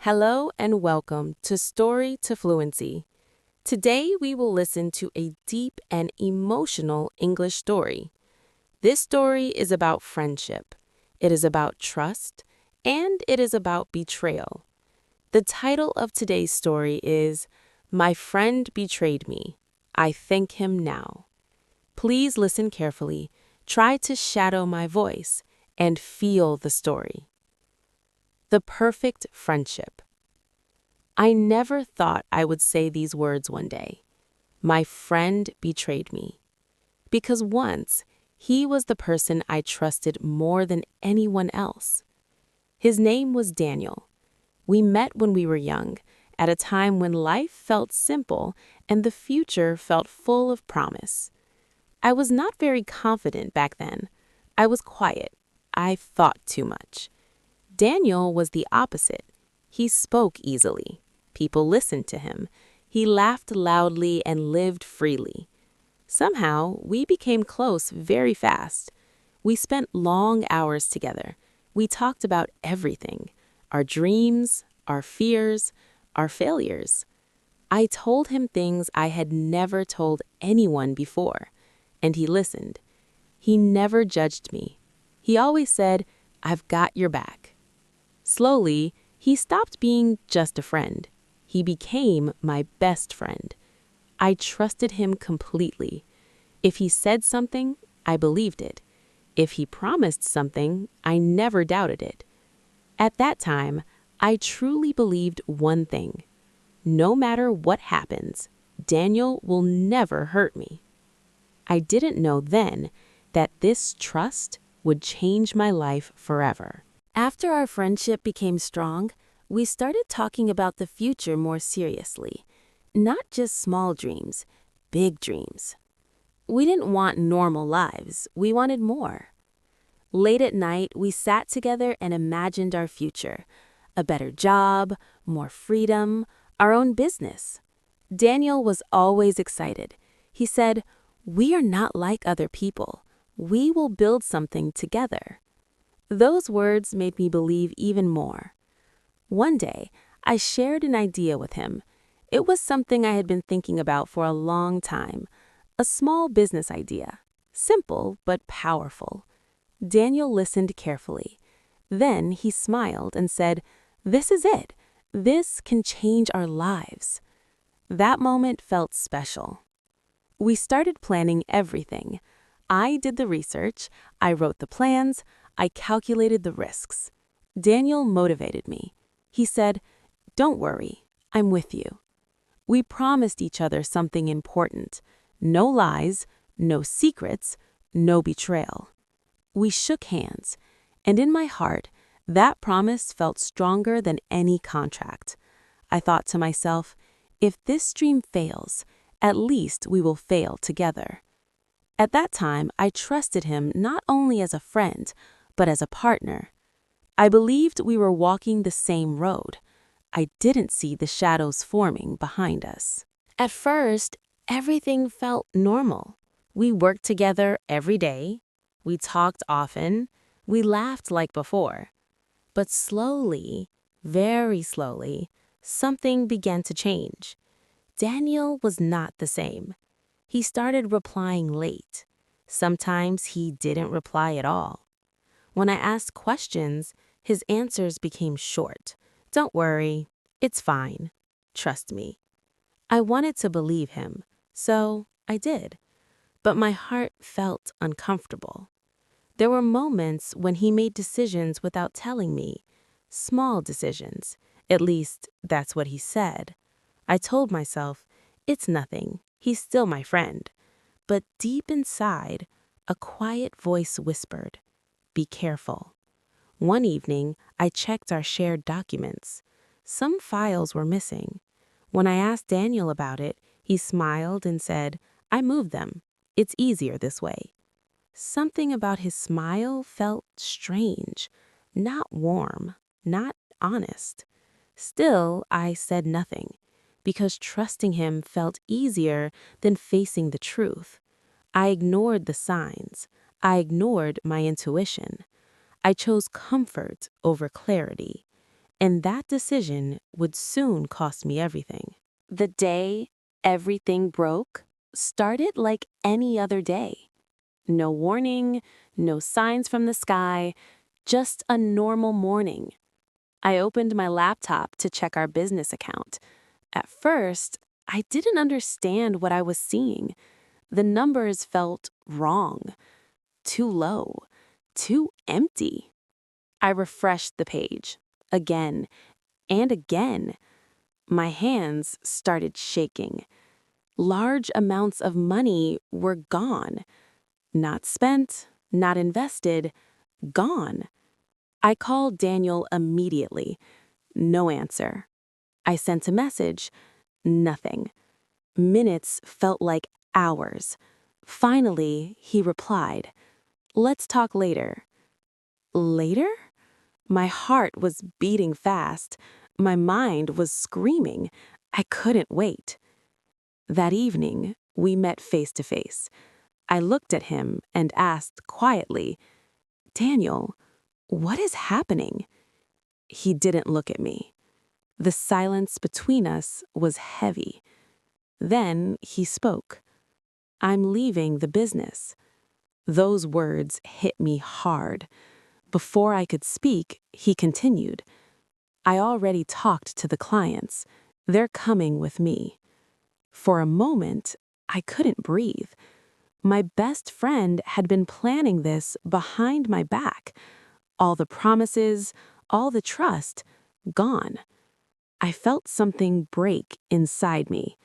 Hello and welcome to Story to Fluency. Today we will listen to a deep and emotional English story. This story is about friendship, it is about trust, and it is about betrayal. The title of today's story is My Friend Betrayed Me. I Thank Him Now. Please listen carefully, try to shadow my voice, and feel the story. The perfect friendship. I never thought I would say these words one day. My friend betrayed me. Because once, he was the person I trusted more than anyone else. His name was Daniel. We met when we were young, at a time when life felt simple and the future felt full of promise. I was not very confident back then. I was quiet. I thought too much. Daniel was the opposite. He spoke easily. People listened to him. He laughed loudly and lived freely. Somehow, we became close very fast. We spent long hours together. We talked about everything: our dreams, our fears, our failures. I told him things I had never told anyone before, and he listened. He never judged me. He always said, "I've got your back." Slowly, he stopped being just a friend. He became my best friend. I trusted him completely. If he said something, I believed it. If he promised something, I never doubted it. At that time, I truly believed one thing. No matter what happens, Daniel will never hurt me. I didn't know then that this trust would change my life forever. After our friendship became strong, we started talking about the future more seriously. Not just small dreams, big dreams. We didn't want normal lives, we wanted more. Late at night, we sat together and imagined our future. A better job, more freedom, our own business. Daniel was always excited. He said, "We are not like other people. We will build something together." Those words made me believe even more. One day, I shared an idea with him. It was something I had been thinking about for a long time. A small business idea. Simple but powerful. Daniel listened carefully. Then he smiled and said, "This is it. This can change our lives." That moment felt special. We started planning everything. I did the research, I wrote the plans, I calculated the risks. Daniel motivated me. He said, "Don't worry, I'm with you." We promised each other something important. No lies, no secrets, no betrayal. We shook hands, and in my heart, that promise felt stronger than any contract. I thought to myself, if this dream fails, at least we will fail together. At that time, I trusted him not only as a friend, but as a partner. I believed we were walking the same road. I didn't see the shadows forming behind us. At first, everything felt normal. We worked together every day. We talked often. We laughed like before. But slowly, very slowly, something began to change. Daniel was not the same. He started replying late. Sometimes he didn't reply at all. When I asked questions, his answers became short. "Don't worry, it's fine. Trust me." I wanted to believe him, so I did. But my heart felt uncomfortable. There were moments when he made decisions without telling me. Small decisions. At least, that's what he said. I told myself, it's nothing. He's still my friend. But deep inside, a quiet voice whispered, "Be careful." One evening, I checked our shared documents. Some files were missing. When I asked Daniel about it, he smiled and said, "I moved them. It's easier this way." Something about his smile felt strange, not warm, not honest. Still, I said nothing, because trusting him felt easier than facing the truth. I ignored the signs. I ignored my intuition. I chose comfort over clarity. And that decision would soon cost me everything. The day everything broke started like any other day. No warning, no signs from the sky, just a normal morning. I opened my laptop to check our business account. At first, I didn't understand what I was seeing. The numbers felt wrong, too low, too empty. I refreshed the page again and again. My hands started shaking. Large amounts of money were gone. Not spent, not invested, gone. I called Daniel immediately. No answer. I sent a message. Nothing. Minutes felt like hours. Finally, he replied, "Let's talk later." Later? My heart was beating fast. My mind was screaming. I couldn't wait. That evening, we met face to face. I looked at him and asked quietly, "Daniel, what is happening?" He didn't look at me. The silence between us was heavy. Then he spoke. "I'm leaving the business." Those words hit me hard. Before I could speak, he continued, "I already talked to the clients. They're coming with me." For a moment, I couldn't breathe. My best friend had been planning this behind my back. All the promises, all the trust, gone. I felt something break inside me.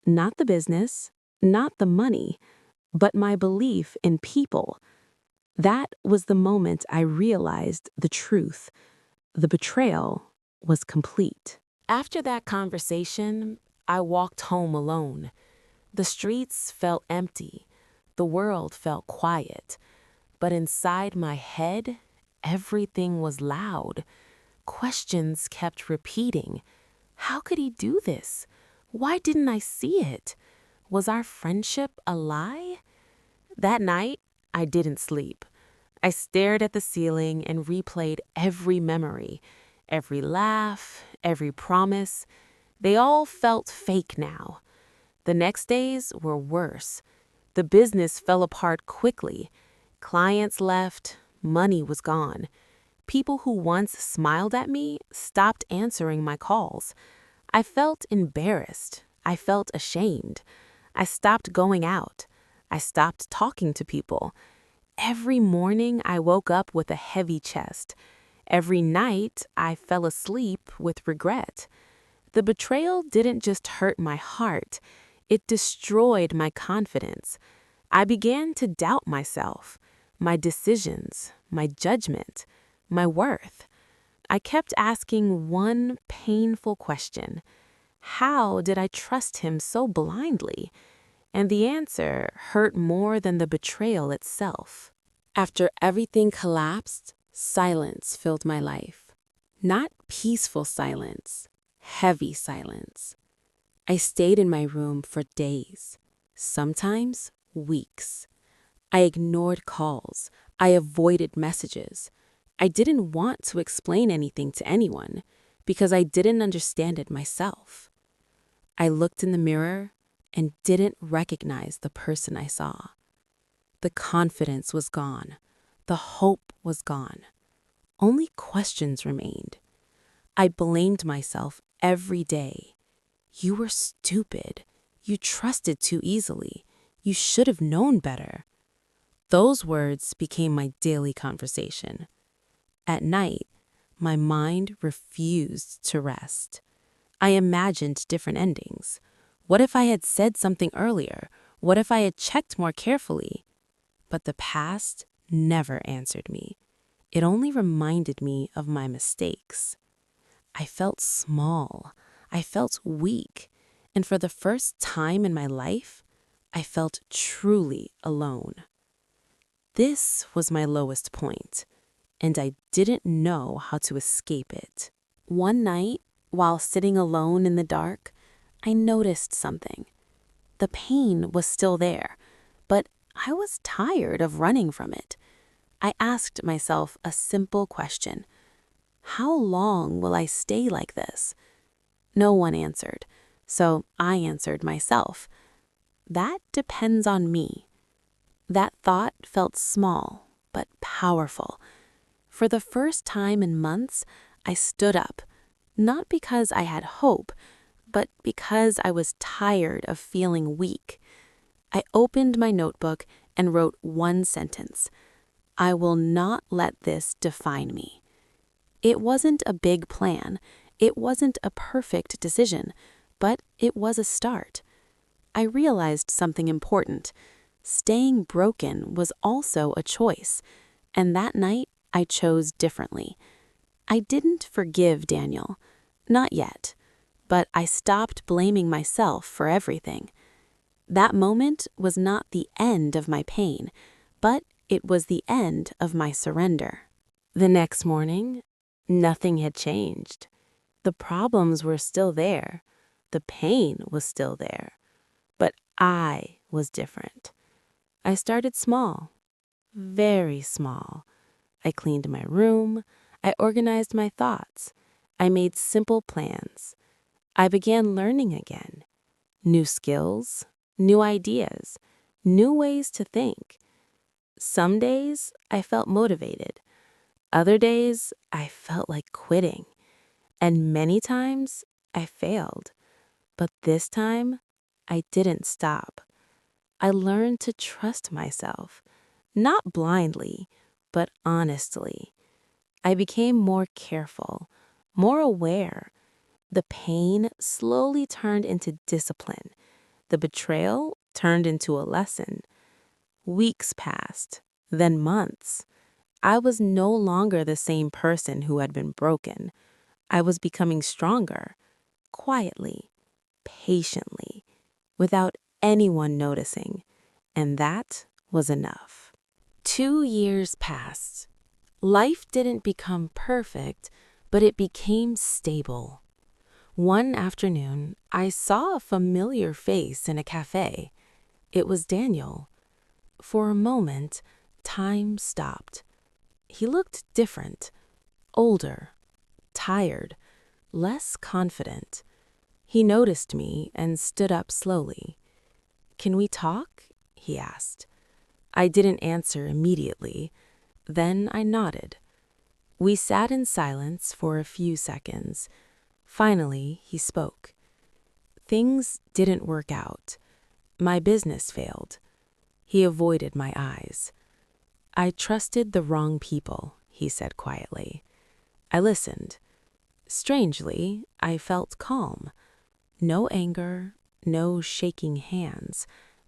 Not the business, not the money, but my belief in people. That was the moment I realized the truth. The betrayal was complete. After that conversation, I walked home alone. The streets felt empty. The world felt quiet. But inside my head, everything was loud. Questions kept repeating. How could he do this? Why didn't I see it? Was our friendship a lie? That night, I didn't sleep. I stared at the ceiling and replayed every memory, every laugh, every promise. They all felt fake now. The next days were worse. The business fell apart quickly. Clients left, money was gone. People who once smiled at me stopped answering my calls. I felt embarrassed. I felt ashamed. I stopped going out. I stopped talking to people. Every morning I woke up with a heavy chest. Every night I fell asleep with regret. The betrayal didn't just hurt my heart, it destroyed my confidence. I began to doubt myself, my decisions, my judgment, my worth. I kept asking one painful question. How did I trust him so blindly? And the answer hurt more than the betrayal itself. After everything collapsed, silence filled my life. Not peaceful silence, heavy silence. I stayed in my room for days, sometimes weeks. I ignored calls. I avoided messages. I didn't want to explain anything to anyone because I didn't understand it myself. I looked in the mirror and didn't recognize the person I saw. The confidence was gone. The hope was gone. Only questions remained. I blamed myself every day. You were stupid. You trusted too easily. You should have known better. Those words became my daily conversation. At night, my mind refused to rest. I imagined different endings. What if I had said something earlier? What if I had checked more carefully? But the past never answered me. It only reminded me of my mistakes. I felt small. I felt weak. And for the first time in my life, I felt truly alone. This was my lowest point, and I didn't know how to escape it. One night, while sitting alone in the dark, I noticed something. The pain was still there, but I was tired of running from it. I asked myself a simple question. How long will I stay like this? No one answered, so I answered myself. That depends on me. That thought felt small, but powerful. For the first time in months, I stood up, not because I had hope, but because I was tired of feeling weak. I opened my notebook and wrote one sentence. I will not let this define me. It wasn't a big plan. It wasn't a perfect decision, but it was a start. I realized something important. Staying broken was also a choice, and that night I chose differently. I didn't forgive Daniel. Not yet. But I stopped blaming myself for everything. That moment was not the end of my pain, but it was the end of my surrender. The next morning, nothing had changed. The problems were still there. The pain was still there. But I was different. I started small, very small. I cleaned my room. I organized my thoughts. I made simple plans. I began learning again. New skills, new ideas, new ways to think. Some days I felt motivated. Other days I felt like quitting. And many times I failed. But this time I didn't stop. I learned to trust myself, not blindly, but honestly. I became more careful, more aware. The pain slowly turned into discipline. The betrayal turned into a lesson. Weeks passed, then months. I was no longer the same person who had been broken. I was becoming stronger, quietly, patiently, without anyone noticing. And that was enough. 2 years passed. Life didn't become perfect, but it became stable. One afternoon, I saw a familiar face in a cafe. It was Daniel. For a moment, time stopped. He looked different, older, tired, less confident. He noticed me and stood up slowly. "Can we talk?" he asked. I didn't answer immediately. Then I nodded. We sat in silence for a few seconds. Finally, he spoke. Things didn't work out. My business failed. He avoided my eyes. "I trusted the wrong people," he said quietly. I listened. Strangely, I felt calm. No anger, no shaking hands,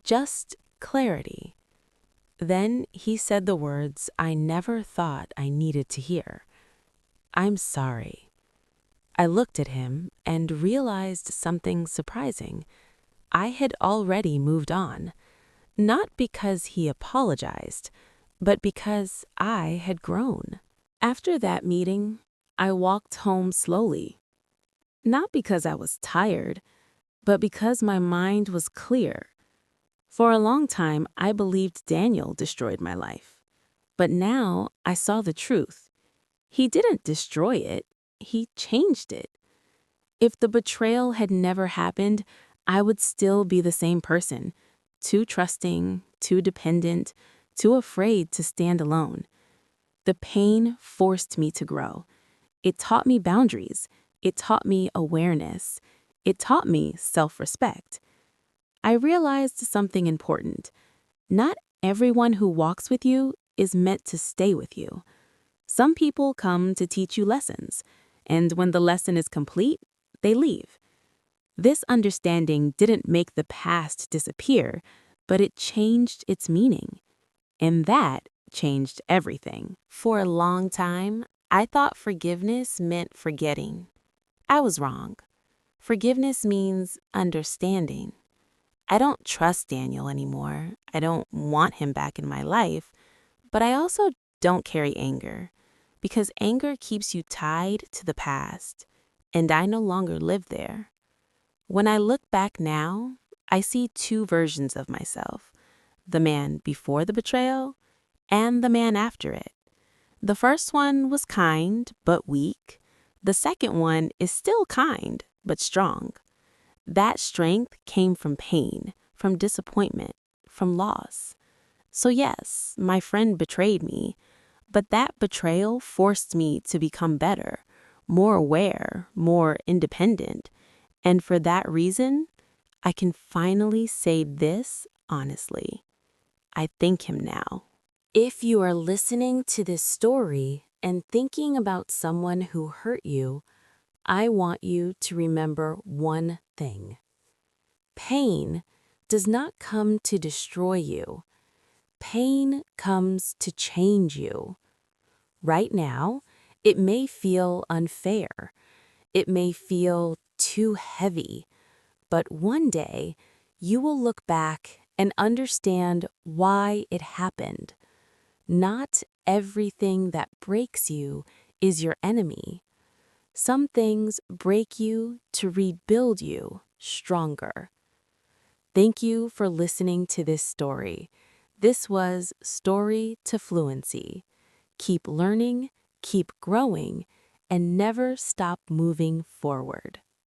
just clarity. Then he said the words I never thought I needed to hear. "I'm sorry." I looked at him and realized something surprising. I had already moved on, not because he apologized, but because I had grown. After that meeting, I walked home slowly, not because I was tired, but because my mind was clear. For a long time, I believed Daniel destroyed my life. But now I saw the truth. He didn't destroy it, he changed it. If the betrayal had never happened, I would still be the same person, too trusting, too dependent, too afraid to stand alone. The pain forced me to grow. It taught me boundaries. It taught me awareness. It taught me self-respect. I realized something important. Not everyone who walks with you is meant to stay with you. Some people come to teach you lessons, and when the lesson is complete, they leave. This understanding didn't make the past disappear, but it changed its meaning. And that changed everything. For a long time, I thought forgiveness meant forgetting. I was wrong. Forgiveness means understanding. I don't trust Daniel anymore. I don't want him back in my life, but I also don't carry anger, because anger keeps you tied to the past, and I no longer live there. When I look back now, I see two versions of myself, the man before the betrayal and the man after it. The first one was kind but weak. The second one is still kind but strong. That strength came from pain, from disappointment, from loss. So yes, my friend betrayed me, but that betrayal forced me to become better, more aware, more independent. And for that reason, I can finally say this honestly. I thank him now. If you are listening to this story and thinking about someone who hurt you, I want you to remember one thing. Pain does not come to destroy you. Pain comes to change you. Right now, it may feel unfair. It may feel too heavy. But one day, you will look back and understand why it happened. Not everything that breaks you is your enemy. Some things break you to rebuild you stronger. Thank you for listening to this story. This was Story to Fluency. Keep learning, keep growing, and never stop moving forward.